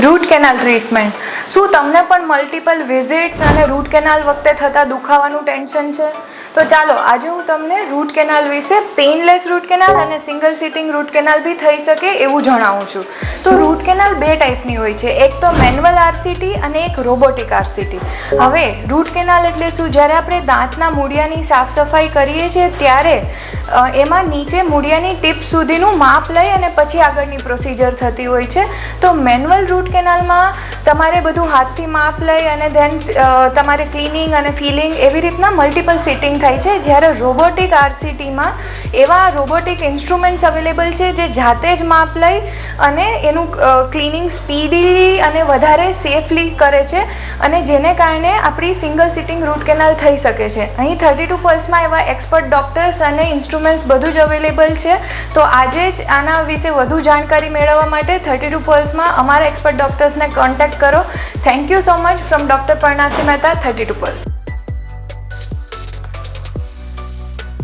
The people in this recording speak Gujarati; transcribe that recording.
Root canal treatment. શું તમને પણ મલ્ટિપલ વિઝિટ્સ અને રૂટ કેનાલ વખતે થતા દુખાવાનું ટેન્શન છે? તો ચાલો આજે હું તમને રૂટ કેનાલ વિશે પેઇનલેસ રૂટ કેનાલ અને સિંગલ સિટિંગ રૂટ કેનાલ બી થઈ શકે એવું જણાવું છું. તો રૂટ કેનાલ બે ટાઈપની હોય છે, એક તો મેન્યુઅલ આરસીટી અને એક રોબોટિક આરસીટી. હવે રૂટ કેનાલ એટલે શું? જ્યારે આપણે દાંતના મૂળિયાની સાફ સફાઈ કરીએ છીએ ત્યારે એમાં નીચે મૂળિયાની ટીપ સુધીનું માપ લઈ અને પછી આગળની પ્રોસિજર થતી હોય છે. તો મેન્યુઅલ રૂટ કેનાલમાં તમારે બધું હાથથી માપ લઈ અને ધેન તમારે ક્લિનિંગ અને ફિલિંગ એવી રીતના મલ્ટિપલ સિટિંગ થાય છે. જ્યારે રોબોટિક આરસીટીમાં એવા રોબોટિક ઇન્સ્ટ્રુમેન્ટ્સ અવેલેબલ છે જે જાતે જ માપ લઈ અને એનું ક્લિનિંગ સ્પીડીલી અને વધારે સેફલી કરે છે અને જેને કારણે આપણી સિંગલ સિટિંગ રૂટ કેનાલ થઈ શકે છે. અહીં 32 પલ્સમાં એવા એક્સપર્ટ ડૉક્ટર્સ અને ઇન્સ્ટ્રુમેન્ટ્સ બધું જ અવેલેબલ છે. તો આજે જ આના વિશે વધુ જાણકારી મેળવવા માટે 32 પલ્સમાં અમારા એક્સપર્ટ ડૉક્ટર્સને કોન્ટેક્ટ કરો. Thank you so much from doctor પરનાસી મહેતા, 32 પલ્સ.